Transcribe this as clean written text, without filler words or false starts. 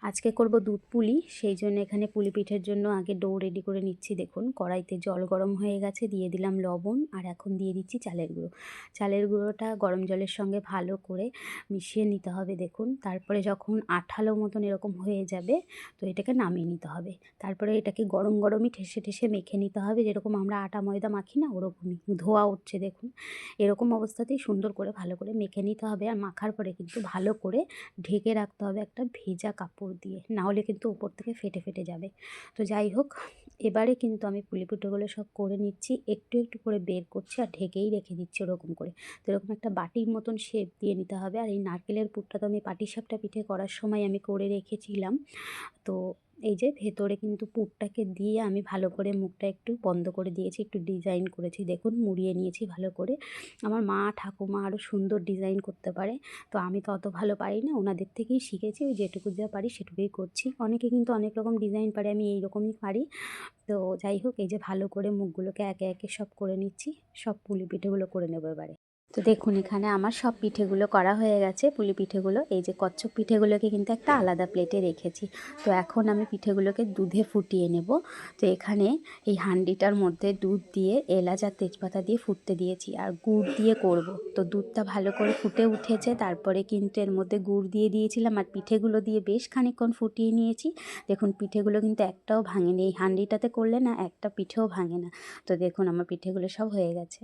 আজকে করব দুধ পুলি, সেই জন্য এখানে পুলি পিঠের জন্য আগে ডো রেডি করে নিচ্ছি। দেখুন কড়াইতে জল গরম হয়ে গেছে, দিয়ে দিলাম লবণ আর এখন দিয়ে দিচ্ছি চালের গুঁড়ো। চালের গুঁড়োটা গরম জলের সঙ্গে ভালো করে মিশিয়ে নিতে হবে। দেখুন তারপরে যখন আঠালো মতন এরকম হয়ে যাবে তো এটাকে নামিয়ে নিতে হবে। তারপরে এটাকে গরম গরমই ঠেসে ঠেসে মেখে নিতে হবে, যেরকম আমরা আটা ময়দা মাখি না ওরকমই। ধোয়া উঠছে দেখুন, এরকম অবস্থাতেই সুন্দর করে ভালো করে মেখে নিতে হবে। আর মাখার পরে কিন্তু ভালো করে ঢেকে রাখতে হবে একটা ভেজা কাপড় দিয়ে, না হলে কিন্তু উপর থেকে ফেটে ফেটে যাবে। তো যাই হোক, এবারে কিন্তু আমি পুলি পিঠেগুলো সব করে নিচ্ছি, একটু একটু করে বের করছি আর ঢেকেই রেখে দিচ্ছি ওরকম করে। তো এরকম একটা বাটির মতন শেপ দিয়ে নিতে হবে। আর এই নারকেলের পুরটা তো আমি পাটিসাপটা পিঠে করার সময় আমি করে রেখেছিলাম। তো এই যে ভেতরে কিন্তু পুরটাকে দিয়ে আমি ভালো করে মুখটা একটু বন্ধ করে দিয়েছি, একটু ডিজাইন করেছি। দেখুন মুড়িয়ে নিয়েছি ভালো করে। আমার মা ঠাকুমা আরও সুন্দর ডিজাইন করতে পারে, তো আমি তো অত ভালো পারি না, ওনাদের থেকেই শিখেছি। ওই যেটুকু যা পারি সেটুকুই করছি। অনেকে কিন্তু অনেক রকম ডিজাইন পারে, আমি এই রকমই পারি। তো যাই হোক, এই যে ভালো করে মুখগুলোকে একে একে সব করে নিচ্ছি। সব পুলি পিঠেগুলো করে নেবো এবারে। তো দেখুন এখানে আমার সব পিঠেগুলো করা হয়ে গেছে, পুলি পিঠেগুলো। এই যে কচ্ছপ পিঠেগুলোকে কিন্তু একটা আলাদা প্লেটে রেখেছি। তো এখন আমি পিঠেগুলোকে দুধে ফুটিয়ে নেব। তো এখানে এই হাঁড়িটার মধ্যে দুধ দিয়ে এলাচ আর তেজপাতা দিয়ে ফুটতে দিয়েছি, আর গুড় দিয়ে করব। তো দুধটা ভালো করে ফুটে উঠেছে, তারপরে কিন্তু এর মধ্যে গুড় দিয়ে দিয়েছিলাম আর পিঠেগুলো দিয়ে বেশ খানিকক্ষণ ফুটিয়ে নিয়েছি। দেখুন পিঠেগুলো কিন্তু একটাও ভাঙেনি, এই হাঁড়িটাতে করলে না একটা পিঠেও ভাঙে না। তো দেখুন আমার পিঠেগুলো সব হয়ে গেছে।